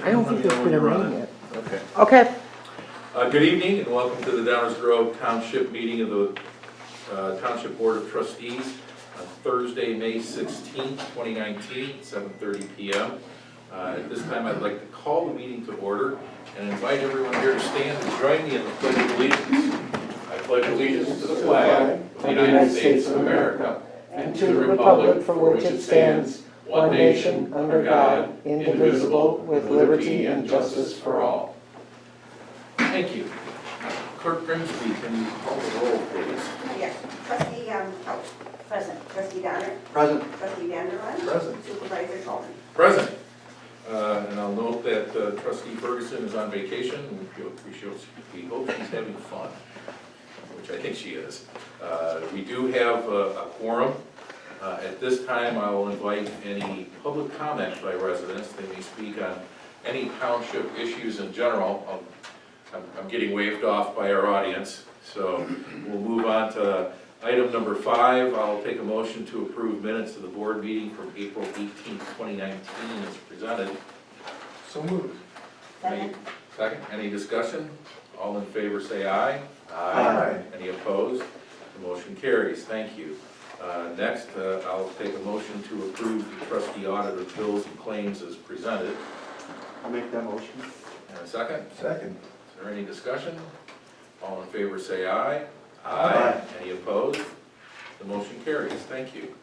I don't think there's been a name yet. Okay. Okay. Good evening and welcome to the Downers Grove Township meeting of the Township Board of Trustees on Thursday, May 16th, 2019, 7:30 p.m. At this time, I'd like to call the meeting to order and invite everyone here to stand and join me in the Pledge of Allegiance. I pledge allegiance to the flag of the United States of America and to the republic for which it stands, one nation, under God, indivisible, with liberty and justice for all. Thank you. Clerk Grimsby, can you call the roll, please? Yes, trustee, present, trustee Donner, Present. trustee Vanderline, Present. supervisor Coleman. Present. And I'll note that trustee Ferguson is on vacation. We hope she's having fun, which I think she is. We do have a quorum. At this time, I will invite any public comment by residents. They may speak on any township issues in general. I'm getting waved off by our audience, so we'll move on to item number 5. I'll take a motion to approve minutes of the board meeting from April 18th, 2019 as presented. So moved. Second. Second, any discussion? All in favor say aye. Aye. Any opposed? The motion carries, thank you. Next, I'll take a motion to approve the trustee auditor bills and claims as presented. I'll make that motion. And a second? Second. Is there any discussion? All in favor say aye. Aye. Any opposed? The motion carries, thank you.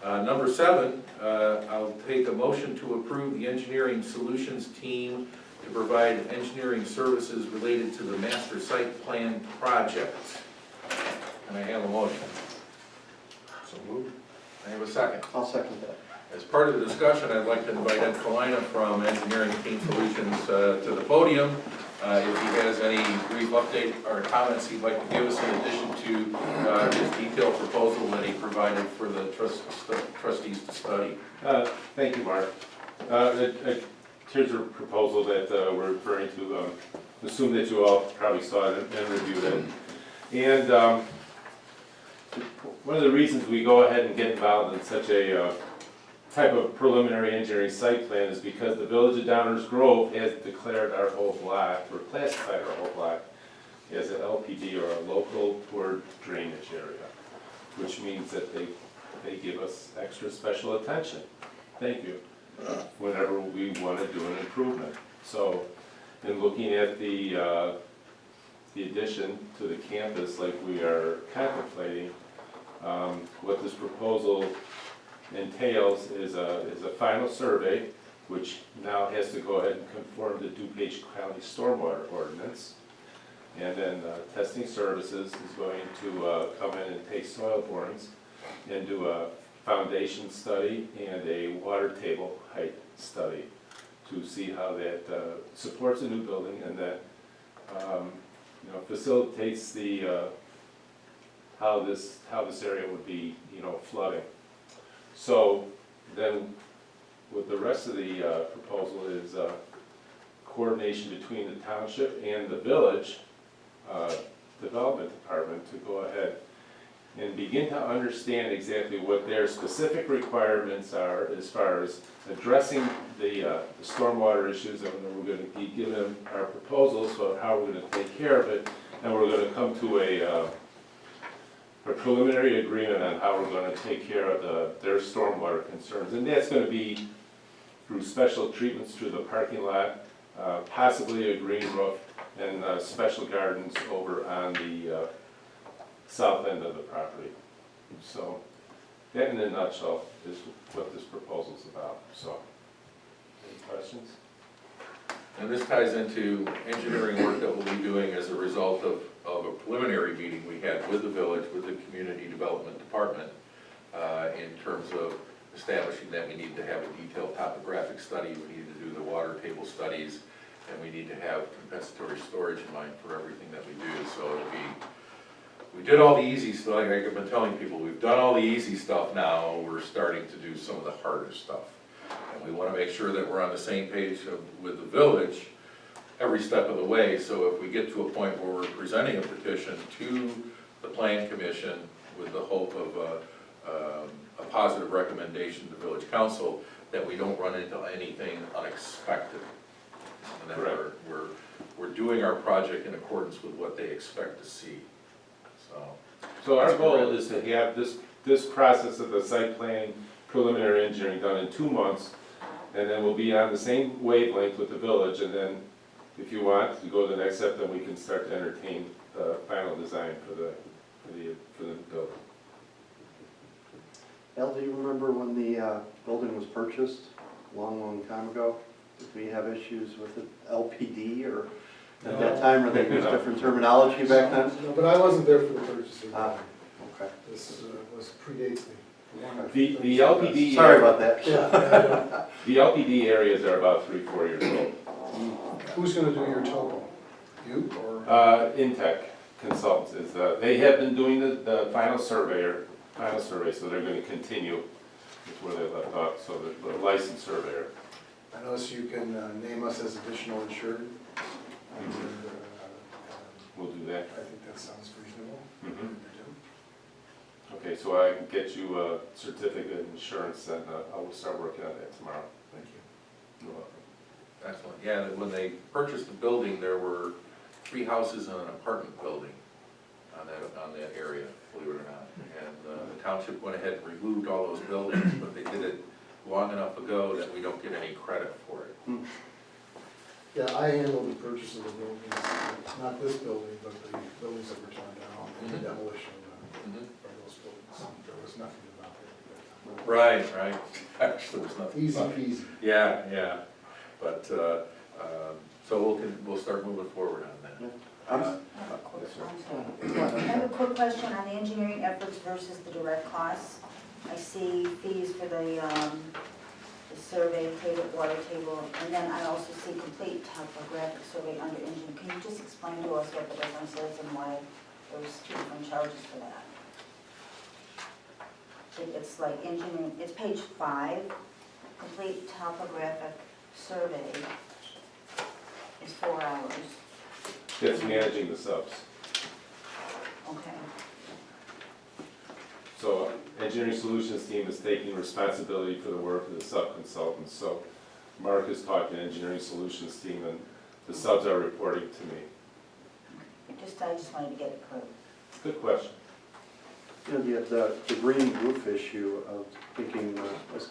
Number 7, I'll take a motion to approve the engineering solutions team to provide engineering services related to the master site plan project. Can I have a motion? So moved. I have a second. I'll second that. As part of the discussion, I'd like to invite Ed Kalina from Engineering Team Solutions to the podium. If he has any brief update or comments he'd like to give us in addition to his detailed proposal that he provided for the trustees to study. Thank you, Mark. Here's a proposal that we're referring to. Assume that you all probably saw it and reviewed it. And one of the reasons we go ahead and get involved in such a type of preliminary engineering site plan is because the Village of Downers Grove has declared our whole block, or classified our whole block, as an LPD, or a local poor drainage area, which means that they give us extra special attention. Thank you. Whenever we want to do an improvement. So, in looking at the addition to the campus like we are contemplating, what this proposal entails is a final survey, which now has to go ahead and conform to DuPage County Stormwater Ordinance. And then testing services is going to come in and take soil borings and do a foundation study and a water table height study to see how that supports a new building and that facilitates the how this area would be flooding. So then with the rest of the proposal is coordination between the township and the village development department to go ahead and begin to understand exactly what their specific requirements are as far as addressing the stormwater issues, and then we're going to be giving them our proposals for how we're going to take care of it, and we're going to come to a preliminary agreement on how we're going to take care of their stormwater concerns, and that's going to be through special treatments through the parking lot, possibly a green roof, and special gardens over on the south end of the property. So that in a nutshell is what this proposal is about. So, any questions? And this ties into engineering work that we'll be doing as a result of a preliminary meeting we had with the village, with the community development department, in terms of establishing that we need to have a detailed topographic study, we need to do the water table studies, and we need to have compensatory storage in mind for everything that we do. So it'll be, we did all the easy stuff, like I've been telling people, we've done all the easy stuff now, we're starting to do some of the harder stuff. And we want to make sure that we're on the same page with the village every step of the way, so if we get to a point where we're presenting a petition to the Plan Commission with the hope of a positive recommendation to the Village Council, that we don't run into anything unexpected. and that Correct. we're doing our project in accordance with what they expect to see, so. So our That's goal correct. is to have this process of the site planning preliminary engineering done in 2 months, and then we'll be on the same wavelength with the village, and then if you want to go to the next step, then we can start to entertain the final design for the building. Al, do you remember when the building was purchased, a long, long time ago? Did we have issues with the LPD or at that No. time, or they used different terminology back then? No, but I wasn't there for the purchase of Ah, it. okay. This predates me. The LPD. Sorry about that. Yeah, The LPD areas are about 3-4 years old. who's gonna do your topo? You or? Intech Consultants is, they have been doing the final survey, so they're gonna continue with where they left off, so the licensed surveyor. I notice you can name us as additional insured. And, Will do that. I think that sounds reasonable. Mhm. Okay, so I can get you a certificate of insurance, and I will start working on that tomorrow. Thank you. You're welcome. Excellent, yeah, when they purchased the building, there were 3 houses and an apartment building on that area, believe it or not. And the township went ahead and removed all those buildings, but they did it long enough ago that we don't get any credit for it. Yeah, I handled the purchase of the buildings, not this building, but the buildings that were torn down and the Mhm. demolition Mhm. of those buildings. There was nothing about it. Right, actually, there was nothing. Easy about it. peasy. Yeah, but, so we'll start moving forward on that. I have a quick question on the engineering efforts versus the direct costs. I see fees for the survey table, water table, and then I also see complete topographic survey under engineering. Can you just explain to us what the difference is and why there's 2 different charges for that? It's like engineering, it's page 5, complete topographic survey is 4 hours. That's managing the subs. Okay. So engineering solutions team is taking responsibility for the work of the sub-consultants. So Mark is talking to engineering solutions team, and the subs are reporting to me. I just wanted to get it clear. Good question. You know, you have the green roof issue of thinking as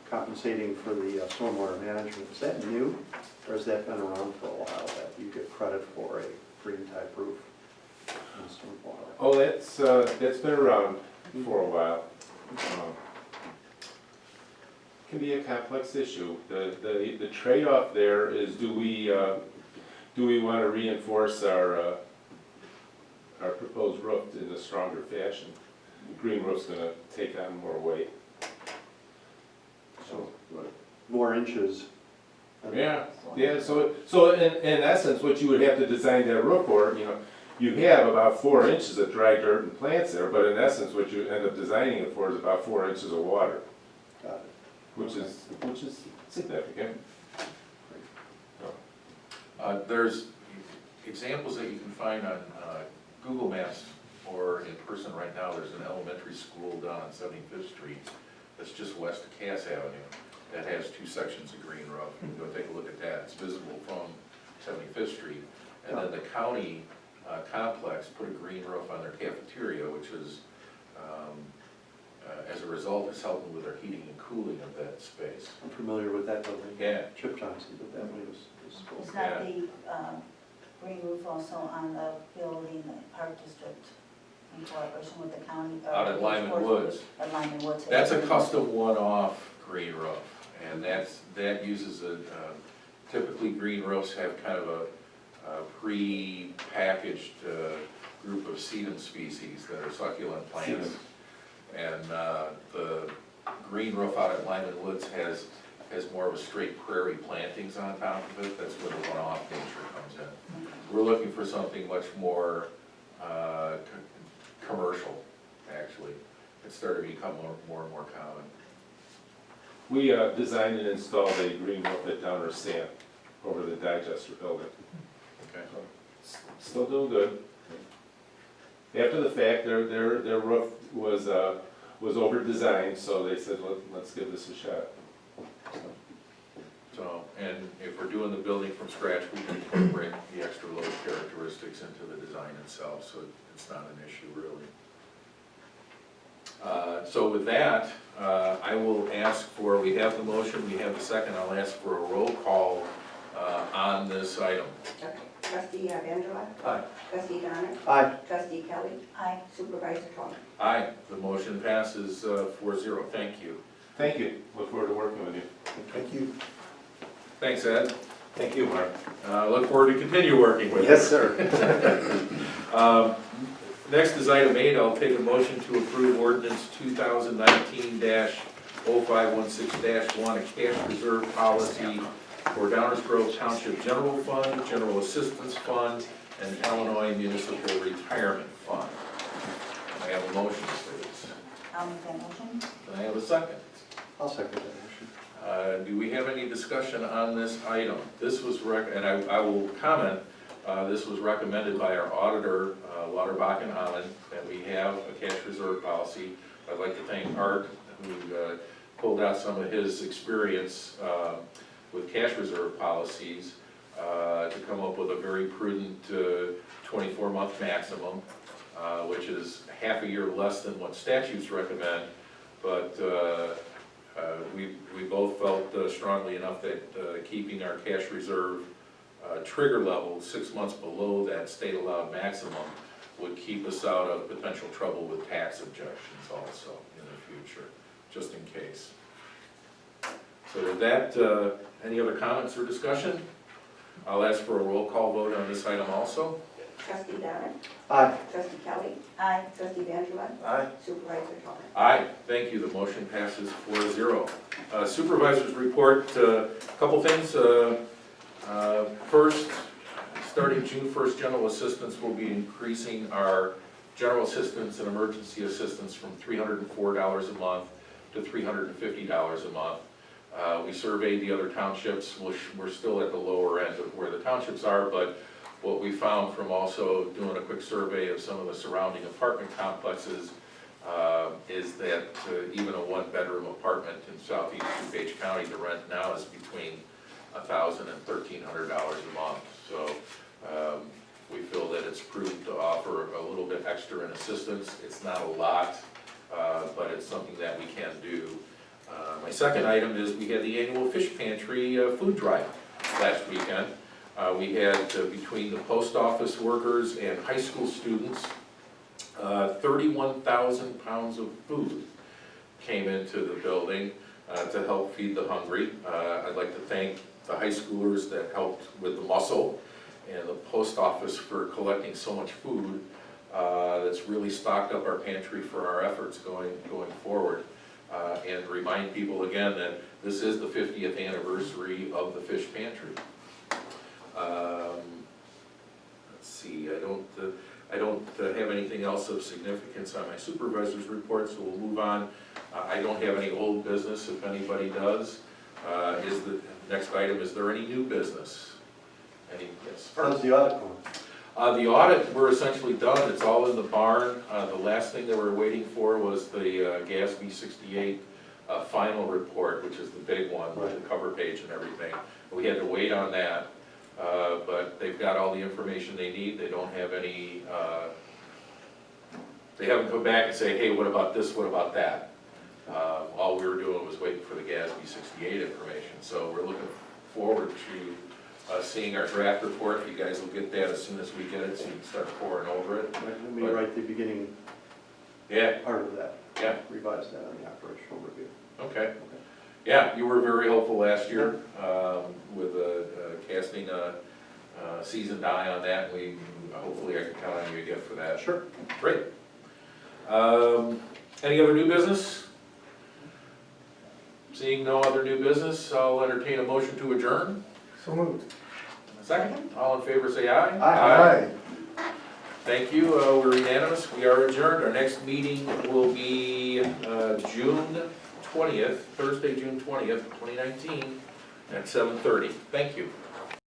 compensating for the stormwater management. Is that new, or has that been around for a while, that you get credit for a green type roof in stormwater? Oh, that's been around for a while. Can be a complex issue. The trade-off there is, do we want to reinforce our proposed roof in a stronger fashion? The green roof's going to take on more weight. So, more inches. Yeah, so in essence, what you would have to design that roof for, you have about 4 inches of dry dirt and plants there, but in essence, what you end up designing it for is about 4 inches of water, Got it. which is significant. There's examples that you can find on Google Maps or in person right now. There's an elementary school down on 75th Street that's just west of Cass Avenue that has 2 sections of green roof. You can go take a look at that. It's visible from 75th Street. And then the county complex put a green roof on their cafeteria, which is, as a result, is helping with their heating and cooling of that space. I'm familiar with that building. Yeah. Chip Johnson did that when he was school. Is not the green roof also on the building, the Park District, in collaboration with the county? Out at Lyman Woods. At Lyman Woods. That's a custom one-off green roof, and that uses typically green roofs have kind of a pre-packaged group of sedum species that are succulent plants. And the green roof out at Lyman Woods has more of a straight prairie plantings on top of it. That's where the one-off nature comes in. We're looking for something much more commercial, actually. It's starting to become more and more common. We designed and installed a green roof at Downer Sand over the digester building. Okay. So, still doing good. After the fact, their roof was over-designed, so they said, let's give this a shot. So, So, and if we're doing the building from scratch, we can incorporate the extra load characteristics into the design itself, so it's not an issue really. So with that, I will ask for, we have the motion, we have the second, I'll ask for a roll call on this item. Okay. Trustee Angela? Aye. Trustee Donner? Aye. Trustee Kelly? Aye. Supervisor Thomas? Aye, the motion passes 4-0, thank you. Thank you, look forward to working with you. Thank you. Thanks, Ed. Thank you, Mark. Look forward to continue working with you. Yes, sir. Next is item 8, I'll take a motion to approve ordinance 2019-0516-1, a cash reserve policy for Downers Grove Township General Fund, General Assistance Fund, and Illinois Municipal Retirement Fund. Can I have a motion, please? I'll make that motion. Can I have a second? I'll second that motion. Do we have any discussion on this item? This was, and I will comment, this was recommended by our auditor, Lauterbach and Holland, that we have a cash reserve policy. I'd like to thank Art, who pulled out some of his experience with cash reserve policies to come up with a very prudent 24-month maximum, which is half a year less than what statutes recommend, but we both felt strongly enough that keeping our cash reserve trigger level 6 months below that state allowed maximum would keep us out of potential trouble with tax objections also in the future, just in case. So with that, any other comments or discussion? I'll ask for a roll call vote on this item also. Trustee Donner? Aye. Trustee Kelly? Aye. Trustee Angela? Aye. Supervisor Thomas? Aye, thank you, the motion passes 4-0. Supervisors report, a couple things. First, starting June 1st, general assistance will be increasing our general assistance and emergency assistance from $304 a month to $350 a month. We surveyed the other townships, we're still at the lower end of where the townships are, but what we found from also doing a quick survey of some of the surrounding apartment complexes is that even a one-bedroom apartment in southeast DuPage County, the rent now is between $1,000 and $1,300 a month. So we feel that it's prudent to offer a little bit extra in assistance. It's not a lot, but it's something that we can do. My second item is we had the annual fish pantry food drive last weekend. We had, between the post office workers and high school students, 31,000 pounds of food came into the building to help feed the hungry. I'd like to thank the high schoolers that helped with the muscle and the post office for collecting so much food that's really stocked up our pantry for our efforts going forward. And remind people again that this is the 50th anniversary of the fish pantry. Let's see, I don't have anything else of significance on my supervisor's report, so we'll move on. I don't have any old business, if anybody does. Is the next item, is there any new business? Yes. How's the audit going? The audit, we're essentially done, it's all in the barn. The last thing that we're waiting for was the GASB 68 final report, which is the big one with the cover page and everything. We had to wait on that, but they've got all the information they need. They don't have any, they haven't come back and say, hey, what about this, what about that? All we were doing was waiting for the GASB 68 information. So we're looking forward to seeing our draft report. You guys will get that as soon as we get it, so you can start pouring over it. Let me write the beginning Yeah, part of that. yeah, Revise that on the operational review. okay. Yeah, you were very helpful last year with casting a seasoned eye on that. Hopefully I can count on you again for that. Sure. Great. Any other new business? Seeing no other new business, I'll entertain a motion to adjourn. So moved. Second, all in favor say aye. Aye. Thank you, we're unanimous, we are adjourned. Our next meeting will be June 20th, Thursday, June 20th, 2019, at 7:30. Thank you.